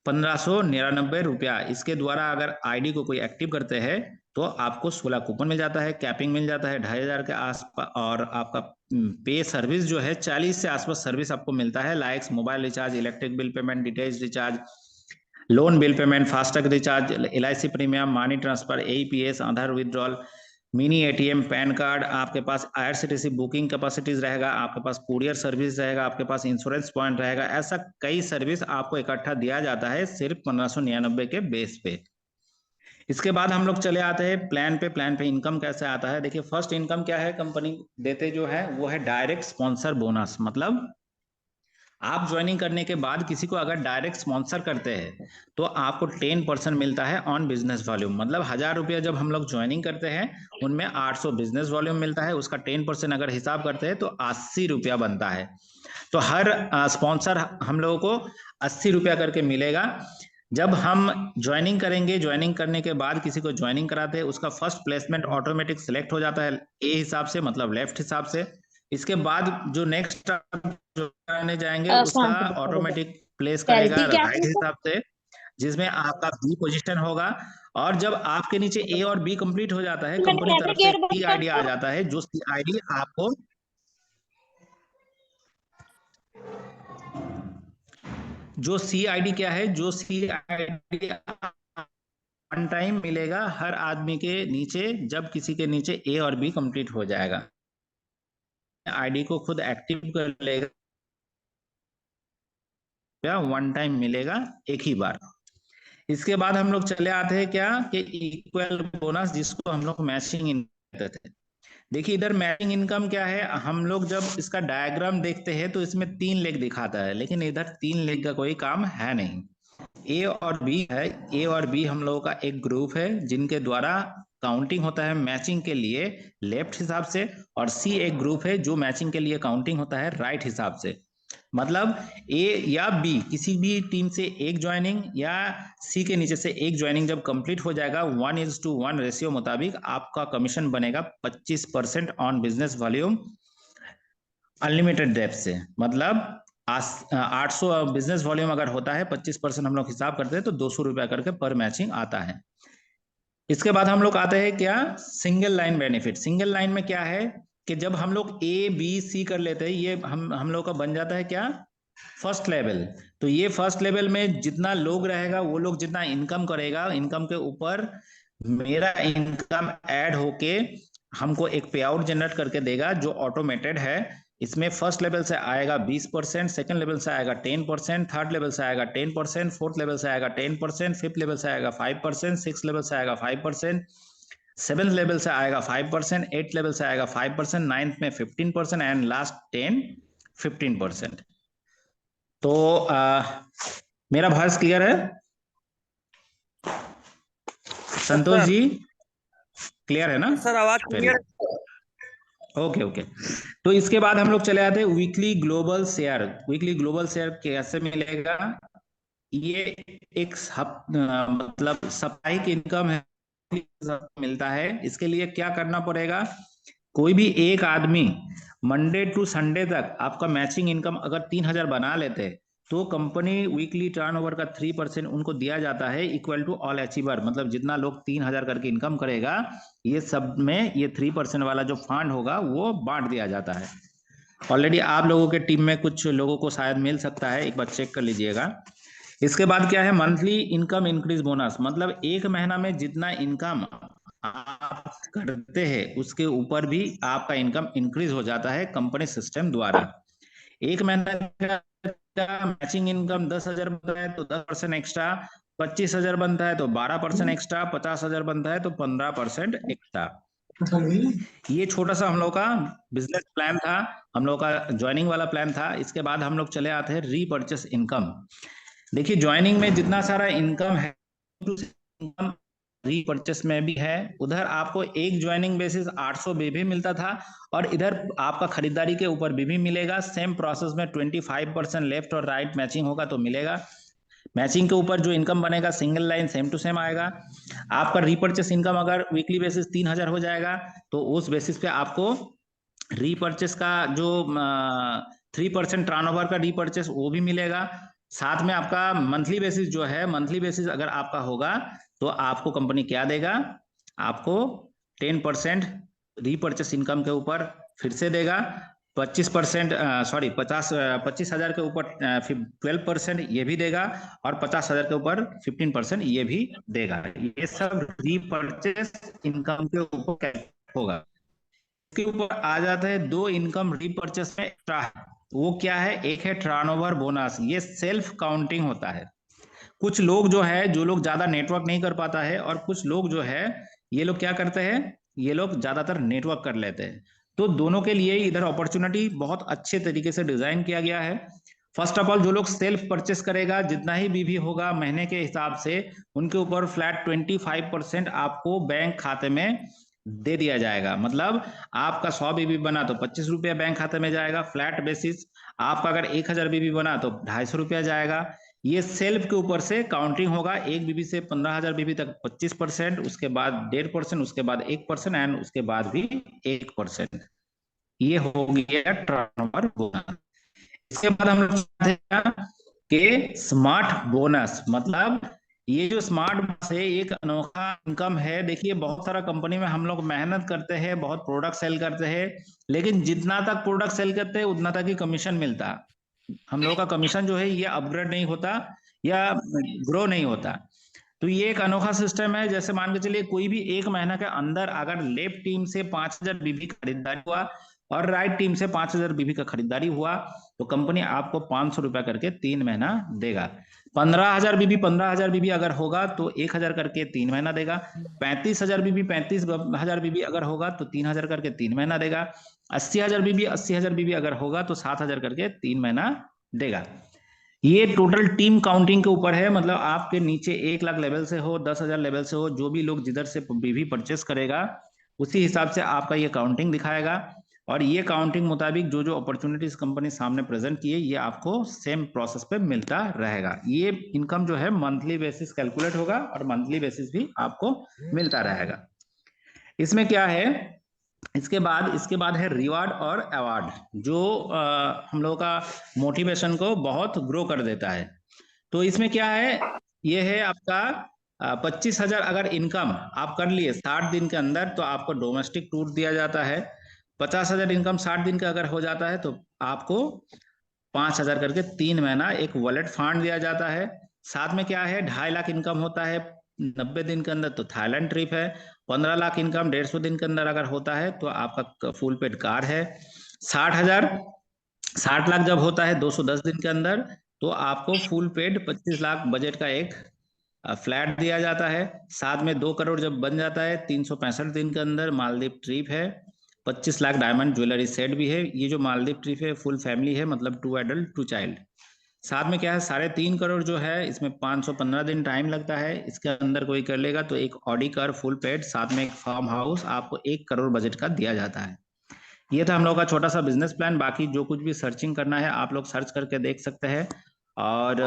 1599 रुपया। इसके द्वारा अगर आईडी को कोई एक्टिव करते हैं तो आपको 16 कूपन मिल जाता है, कैपिंग मिल जाता है 2,500 के आसपास, और आपका पे सर्विस जो है 40 से आसपास सर्विस आपको मिलता है, likes mobile recharge, electric bill payment, DTH recharge, loan bill payment, FASTag recharge, LIC premium, money transfer, APS, Aadhaar withdrawal, mini ATM, PAN card, आपके पास IRCTC बुकिंग कैपेसिटीज रहेगा, आपके पास कुरियर सर्विस रहेगा, आपके पास इंश्योरेंस पॉइंट रहेगा। ऐसा कई सर्विस आपको इकट्ठा दिया जाता है सिर्फ 1599 के बेस पे। इसके बाद हम लोग चले आते हैं प्लान पे। प्लान पे इनकम कैसे आता है, देखिए फर्स्ट इनकम क्या है कंपनी देते जो है, वो है डायरेक्ट स्पॉन्सर बोनस। मतलब आप ज्वाइनिंग करने के बाद किसी को अगर डायरेक्ट स्पॉन्सर करते हैं तो आपको 10% मिलता है ऑन बिजनेस वॉल्यूम। मतलब 1,000 रुपया जब हम लोग ज्वाइनिंग करते हैं, उनमें 800 बिजनेस वॉल्यूम मिलता है, उसका 10% अगर हिसाब करते हैं तो 80 रुपया बनता है। तो हर स्पॉन्सर हम लोगों को 80 रुपया करके मिलेगा। जब हम ज्वाइनिंग करेंगे, ज्वाइनिंग करने के बाद किसी को ज्वाइनिंग कराते हैं, उसका फर्स्ट प्लेसमेंट ऑटोमेटिक सिलेक्ट हो जाता है ए हिसाब से, मतलब लेफ्ट हिसाब से। इसके बाद जो नेक्स्ट जो करने जाएंगे उसका ऑटोमेटिक प्लेस करेगा राइट हिसाब से, जिसमें आपका बी पोजीशन होगा। और जब आपके नीचे ए और बी कंप्लीट हो जाता है, कंपनी तरफ से सी आईडी आ जाता है, जो सी आईडी आपको क्या है, जो सी आईडी वन टाइम मिलेगा हर आदमी के नीचे, जब किसी के नीचे ए और बी कंप्लीट हो जाएगा, आईडी को खुद एक्टिव कर लेगा, वन टाइम मिलेगा एक ही बार। इसके बाद हम लोग चले आते हैं क्या कि इक्वल बोनस, जिसको हम लोग मैचिंग इनकम कहते थे। देखिए इधर मैचिंग इनकम क्या है, हम लोग जब इसका डायग्राम देखते हैं तो इसमें 3 लेग दिखाता है, लेकिन इधर 3 लेग का कोई काम है नहीं। ए और बी है, ए और बी हम लोगों का एक ग्रुप है जिनके द्वारा काउंटिंग होता है मैचिंग के लिए लेफ्ट हिसाब से, और सी एक ग्रुप है जो मैचिंग के लिए काउंटिंग होता है राइट हिसाब से। मतलब ए या बी किसी भी टीम से एक ज्वाइनिंग या सी के नीचे से एक ज्वाइनिंग जब कंप्लीट हो जाएगा 1:1 रेशियो मुताबिक आपका कमीशन बनेगा 25% on business volume unlimited depth से। मतलब 800 बिजनेस वॉल्यूम अगर होता है, 25% हम लोग हिसाब करते हैं तो 200 रुपया करके पर मैचिंग आता है। इसके बाद हम लोग आते हैं क्या, single line benefit. Single line में क्या है कि जब हम लोग ए बी सी कर लेते हैं, ये हम लोग का बन जाता है क्या, फर्स्ट लेवल। तो ये फर्स्ट लेवल में जितना लोग रहेगा, वो लोग जितना इनकम करेगा, इनकम के ऊपर मेरा इनकम ऐड होके हमको एक पे आउट जनरेट करके देगा जो ऑटोमेटेड है। इसमें फर्स्ट लेवल से आएगा 20%, सेकंड लेवल से आएगा 10%, थर्ड लेवल से आएगा 10%, फोर्थ लेवल से आएगा 10%, फिफ्थ लेवल से आएगा 5%, सिक्स लेवल से आएगा 5%, सेवेंथ लेवल से आएगा 5%, एट लेवल से आएगा 5%, नाइन्थ में 15% एंड लास्ट 15%। तो मेरा वॉइस क्लियर है संतोष जी? क्लियर है ना सर? आवाज क्लियर? Okay okay. तो इसके बाद हम लोग चले आते हैं weekly global share. Weekly global share कैसे मिलेगा, ये एक मतलब साप्ताहिक इनकम है, मिलता है। इसके लिए क्या करना पड़ेगा, कोई भी एक आदमी मंडे टू संडे तक आपका मैचिंग इनकम अगर 3,000 बना लेते तो कंपनी वीकली टर्नओवर का 3% उनको दिया जाता है इक्वल टू ऑल अचीवर। मतलब जितना लोग 3,000 करके इनकम करेगा, ये सब में ये 3% वाला जो फंड होगा वो बांट दिया जाता है। ऑलरेडी आप लोगों के टीम में कुछ लोगों को शायद मिल सकता है, एक बार चेक कर लीजिएगा। इसके बाद क्या है, मंथली इनकम इंक्रीज बोनस। मतलब एक महीना में जितना इनकम आप करते हैं उसके ऊपर भी आपका इनकम इंक्रीज हो जाता है कंपनी सिस्टम द्वारा। एक महीना का मैचिंग इनकम 10,000 है तो 10% एक्स्ट्रा 25,000 बनता है तो 12% एक्स्ट्रा, 50,000 बनता है तो 15% एक्स्ट्रा। ये छोटा सा हम लोग का बिजनेस प्लान था, हम लोग का ज्वाइनिंग वाला प्लान था। इसके बाद हम लोग चले आते हैं रीपर्चेस इनकम। देखिए ज्वाइनिंग में जितना सारा इनकम है, इनकम रीपर्चेस में भी है। उधर आपको एक ज्वाइनिंग बेसिस 800 भी मिलता था, और इधर आपका खरीदारी के ऊपर भी मिलेगा। सेम प्रोसेस में 25% लेफ्ट और राइट मैचिंग होगा तो मिलेगा। मैचिंग के ऊपर जो इनकम बनेगा single line same to same आएगा। आपका रीपर्चेस इनकम अगर वीकली बेसिस 3,000 हो जाएगा तो उस बेसिस पे आपको रीपर्चेस का जो 3% टर्नओवर का रीपर्चेस वो भी मिलेगा। साथ में आपका मंथली बेसिस जो है, मंथली बेसिस अगर आपका होगा तो आपको कंपनी क्या देगा, आपको 10% रीपर्चेस इनकम के ऊपर फिर से देगा। 25% 25,000 के ऊपर 12% ये भी देगा, और 50,000 के ऊपर 15% ये भी देगा। ये सब रीपर्चेस इनकम के ऊपर होगा। इसके ऊपर आ जाता है दो इनकम रीपर्चेस में एक्स्ट्रा है। वो क्या है? एक है टर्नओवर बोनस, ये सेल्फ काउंटिंग होता है। कुछ लोग जो है, जो लोग ज्यादा नेटवर्क नहीं कर पाता है, और कुछ लोग जो है ये लोग क्या करते हैं, ये लोग ज्यादातर नेटवर्क कर लेते हैं। तो दोनों के लिए इधर अपॉर्चुनिटी बहुत अच्छे तरीके से डिजाइन किया गया है। फर्स्ट ऑफ ऑल जो लोग सेल्फ परचेस करेगा, जितना ही बीवी होगा महीने के हिसाब से, उनके ऊपर फ्लैट 25% आपको बैंक खाते में दे दिया जाएगा। मतलब आपका 100 बीबी बना तो 25 रुपया बैंक खाते में जाएगा फ्लैट बेसिस। आपका अगर 1,000 बीबी बना तो 250 रुपया जाएगा। ये सेल्फ के ऊपर से काउंटिंग होगा। एक बीबी से 15,000 बीबी तक 25%, उसके बाद 1.5%, उसके बाद 1% एंड उसके बाद भी 1%। ये हो गया टर्नओवर बोनस। इसके बाद हम लोग के स्मार्ट बोनस, मतलब ये जो स्मार्ट बोनस है एक अनोखा इनकम है। देखिए बहुत सारा कंपनी में हम लोग मेहनत करते हैं, बहुत प्रोडक्ट सेल करते हैं, लेकिन जितना तक प्रोडक्ट सेल करते हैं उतना तक ही कमीशन मिलता। हम लोगों का कमीशन जो है ये अपग्रेड नहीं होता या ग्रो नहीं होता। तो ये एक अनोखा सिस्टम है। जैसे मान के चलिए कोई भी एक महीना के अंदर अगर लेफ्ट टीम से 5,000 बीबी खरीदारी हुआ और राइट टीम से 5,000 बीबी का खरीदारी हुआ, तो कंपनी आपको 500 रुपया करके 3 महीना देगा। 15,000 बीबी 15,000 बीबी अगर होगा तो 1,000 करके 3 महीना देगा। 35,000 बीबी 35,000 बीबी अगर होगा तो 3,000 करके 3 महीना देगा। 80,000 बीबी 80,000 बीबी अगर होगा तो 7,000 करके 3 महीना देगा। ये टोटल टीम काउंटिंग के ऊपर है। मतलब आपके नीचे 1 लाख लेवल से हो, 10,000 लेवल से हो, जो भी लोग जिधर से बीवी परचेस करेगा उसी हिसाब से आपका ये काउंटिंग दिखाएगा। और ये काउंटिंग मुताबिक जो जो अपॉर्चुनिटीज कंपनी सामने प्रेजेंट की है ये आपको सेम प्रोसेस पे मिलता रहेगा। ये इनकम जो है मंथली बेसिस कैलकुलेट होगा और मंथली बेसिस भी आपको मिलता रहेगा। इसमें क्या है, इसके बाद है रिवार्ड और अवार्ड, जो हम लोगों का मोटिवेशन को बहुत ग्रो कर देता है। तो इसमें क्या है, ये है आपका 25,000 अगर इनकम आप कर लिए 60 दिन के अंदर तो आपको डोमेस्टिक टूर दिया जाता है। 50,000 इनकम 60 दिन का अगर हो जाता है तो आपको 5,000 करके 3 महीना एक वॉलेट फंड दिया जाता है। साथ में क्या है, 2.5 लाख इनकम होता है 90 दिन के अंदर तो थाईलैंड ट्रिप है। 15 लाख इनकम 150 दिन के अंदर अगर होता है तो आपका फुल पेड कार है। 60 लाख जब होता है 210 दिन के अंदर तो आपको फुल पेड 25 लाख बजट का एक फ्लैट दिया जाता है। साथ में 2 करोड़ जब बन जाता है 365 दिन के अंदर मालदीव ट्रिप है। 25 लाख डायमंड ज्वेलरी सेट भी है। ये जो मालदीव ट्रिप है फुल फैमिली है, मतलब 2 एडल्ट 2 चाइल्ड। साथ में क्या है, 3.5 करोड़ जो है इसमें 515 दिन टाइम लगता है। इसके अंदर कोई कर लेगा तो एक ऑडी कार फुल पेड, साथ में एक फार्म हाउस आपको 1 करोड़ बजट का दिया जाता है। ये था हम लोग का छोटा सा बिजनेस प्लान। बाकी जो कुछ भी सर्चिंग करना है आप लोग सर्च करके देख सकते हैं। और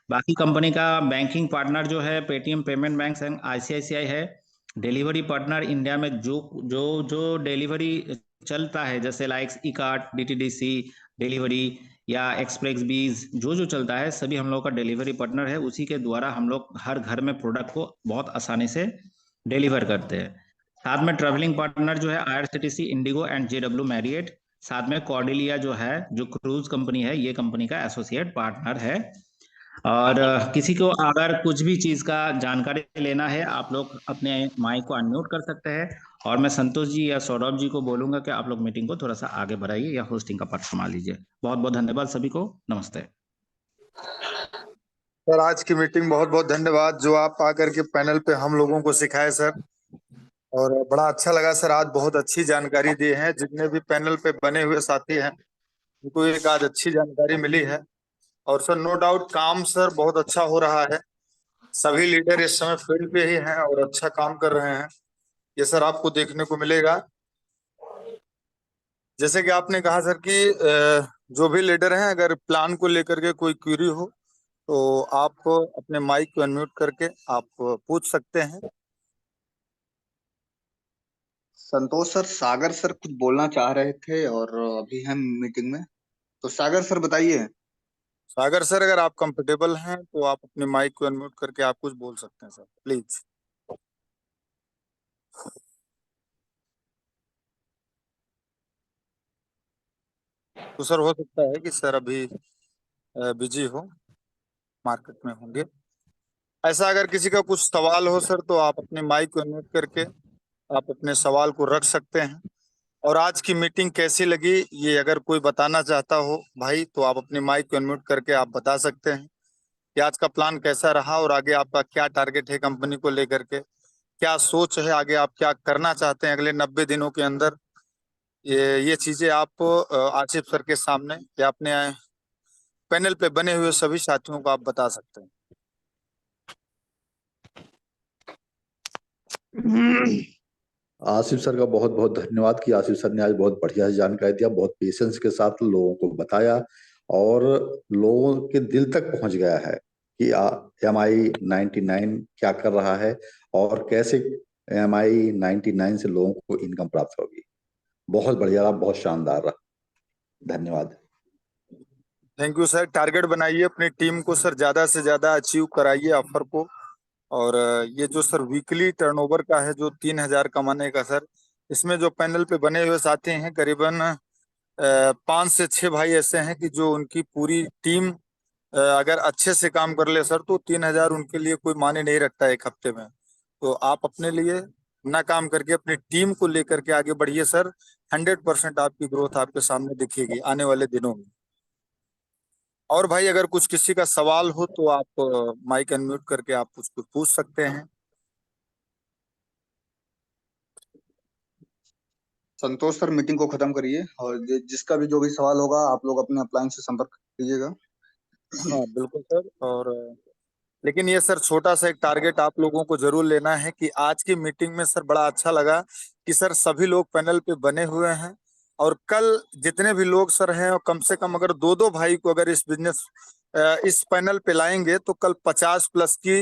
बाकी कंपनी का बैंकिंग पार्टनर जो है Paytm payment bank and ICICI है। डिलीवरी पार्टनर इंडिया में जो जो जो डिलीवरी चलता है, जैसे like e cart, DTDC delivery या एक्सप्रेस बीज, जो जो चलता है सभी हम लोग का डिलीवरी पार्टनर है। उसी के द्वारा हम लोग हर घर में प्रोडक्ट को बहुत आसानी से डिलीवर करते हैं। साथ में ट्रैवलिंग पार्टनर जो है IRCTC, Indigo and JW Marriott. साथ में कॉर्डिलिया जो है, जो क्रूज कंपनी है, ये कंपनी का एसोसिएट पार्टनर है। और किसी को अगर कुछ भी चीज का जानकारी लेना है आप लोग अपने माइक को अनम्यूट कर सकते हैं। और मैं संतोष जी या सौरभ जी को बोलूंगा कि आप लोग मीटिंग को थोड़ा सा आगे बढ़ाइए या होस्टिंग का पार्ट संभाल लीजिए। बहुत बहुत धन्यवाद सभी को। नमस्ते। सर आज की मीटिंग बहुत बहुत धन्यवाद जो आप आकर के पैनल पे हम लोगों को सिखाए सर, और बड़ा अच्छा लगा सर। आज बहुत अच्छी जानकारी दी है। जितने भी पैनल पे बने हुए साथी हैं उनको एक आज अच्छी जानकारी मिली है। और सर नो डाउट काम सर बहुत अच्छा हो रहा है। सभी लीडर इस समय फील्ड पे ही हैं और अच्छा काम कर रहे हैं। ये सर आपको देखने को मिलेगा। जैसे कि आपने कहा सर कि जो भी लीडर हैं अगर प्लान को लेकर के कोई क्वेरी हो तो आप अपने माइक को अनम्यूट करके आप पूछ सकते हैं। संतोष सर, सागर सर कुछ बोलना चाह रहे थे और अभी हम मीटिंग में, तो सागर सर बताइए। सागर सर अगर आप कंफर्टेबल हैं तो आप अपने माइक को अनम्यूट करके आप कुछ बोल सकते हैं सर, प्लीज। तो सर हो सकता है कि सर अभी बिजी हो, मार्केट में होंगे। ऐसा अगर किसी का कुछ सवाल हो सर तो आप अपने माइक को अनम्यूट करके आप अपने सवाल को रख सकते हैं। और आज की मीटिंग कैसी लगी ये अगर कोई बताना चाहता हो भाई तो आप अपने माइक को अनम्यूट करके आप बता सकते हैं कि आज का प्लान कैसा रहा और आगे आपका क्या टारगेट है कंपनी को लेकर के, क्या सोच है, आगे आप क्या करना चाहते हैं अगले 90 दिनों के अंदर। ये चीजें आप आसिफ सर के सामने या अपने पैनल पे बने हुए सभी साथियों को आप बता सकते हैं। आसिफ सर का बहुत बहुत धन्यवाद कि आसिफ सर ने आज बहुत बढ़िया जानकारी दिया, बहुत पेशेंस के साथ लोगों को बताया और लोगों के दिल तक पहुंच गया है कि MI99 क्या कर रहा है और कैसे MI99 से लोगों को इनकम प्राप्त होगी। बहुत बढ़िया रहा, बहुत शानदार रहा। धन्यवाद। Thank you sir. टारगेट बनाइए अपनी टीम को सर, ज्यादा से ज्यादा अचीव कराइए ऑफर को। और ये जो सर वीकली टर्नओवर का है जो 3,000 कमाने का सर, इसमें जो पैनल पे बने हुए साथी हैं करीबन 5 से 6 भाई ऐसे हैं कि जो उनकी पूरी टीम अगर अच्छे से काम कर ले सर तो 3,000 उनके लिए कोई मायने नहीं रखता है एक हफ्ते में। तो आप अपने लिए ना काम करके अपनी टीम को लेकर के आगे बढ़िए सर। 100% आपकी ग्रोथ आपके सामने दिखेगी आने वाले दिनों में। और भाई अगर कुछ किसी का सवाल हो तो आप माइक अनम्यूट करके आप उसको पूछ सकते हैं। संतोष सर मीटिंग को खत्म करिए और जिसका भी जो भी सवाल होगा आप लोग अपने अपलाइन से संपर्क कीजिएगा। हाँ बिल्कुल सर। और लेकिन ये सर छोटा सा एक टारगेट आप लोगों को जरूर लेना है कि आज की मीटिंग में सर बड़ा अच्छा लगा कि सर सभी लोग पैनल पे बने हुए हैं। और कल जितने भी लोग सर हैं और कम से कम अगर 2-2 भाई को अगर इस बिजनेस इस पैनल पे लाएंगे तो कल 50+ की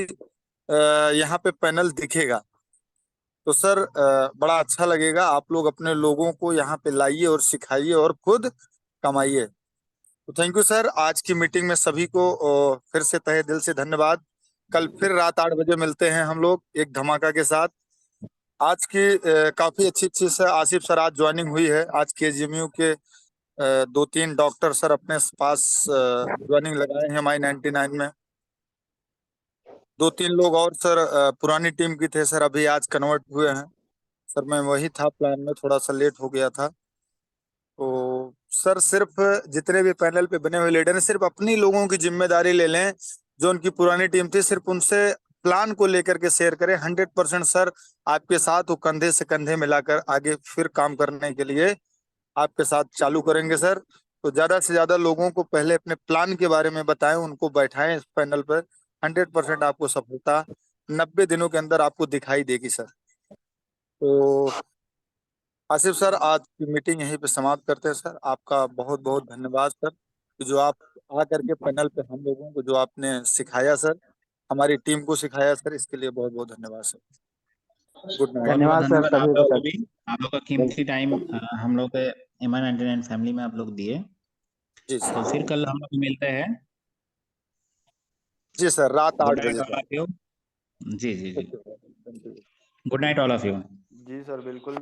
यहाँ पे पैनल दिखेगा। तो सर बड़ा अच्छा लगेगा। आप लोग अपने लोगों को यहाँ पे लाइए और सिखाइए और खुद कमाइए। तो थैंक यू सर। आज की मीटिंग में सभी को फिर से तहे दिल से धन्यवाद। कल फिर रात 8 बजे मिलते हैं हम लोग एक धमाका के साथ। आज की काफी अच्छी अच्छी सर आसिफ सर आज ज्वाइनिंग हुई है। आज KGMU के 2-3 डॉक्टर सर अपने पास ज्वाइनिंग लगाए हैं MI99 में। 2-3 लोग और सर पुरानी टीम की थे सर, अभी आज कन्वर्ट हुए हैं सर। मैं वही था प्लान में, थोड़ा सा लेट हो गया था। तो सर सिर्फ जितने भी पैनल पे बने हुए लीडर हैं सिर्फ अपनी लोगों की जिम्मेदारी ले लें। जो उनकी पुरानी टीम थी सिर्फ उनसे प्लान को लेकर के शेयर करें। 100% सर आपके साथ वो कंधे से कंधे मिलाकर आगे फिर काम करने के लिए आपके साथ चालू करेंगे सर। तो ज्यादा से ज्यादा लोगों को पहले अपने प्लान के बारे में बताएं, उनको बैठाएं इस पैनल पर। 100% आपको सफलता 90 दिनों के अंदर आपको दिखाई देगी सर। तो आसिफ सर आज की मीटिंग यहीं पे समाप्त करते हैं सर। आपका बहुत बहुत धन्यवाद सर कि जो आप आ करके पैनल पे हम लोगों को जो आपने सिखाया सर, हमारी टीम को सिखाया सर, इसके लिए बहुत बहुत धन्यवाद सर। Good night. बहुत बहुत धन्यवाद सर धन्यवाद आप सभी को लोगों को सर। भी। आप लोग का कीमती टाइम हम लोग के MI99 फैमिली में आप लोग दिए। जी तो सर। फिर कल हम लोग मिलते हैं। जी सर रात गुड 8 नाइट बजे ऑल सर। Of you. जी जी जी। Okay sir, thank you. Good night all of you. जी सर बिल्कुल।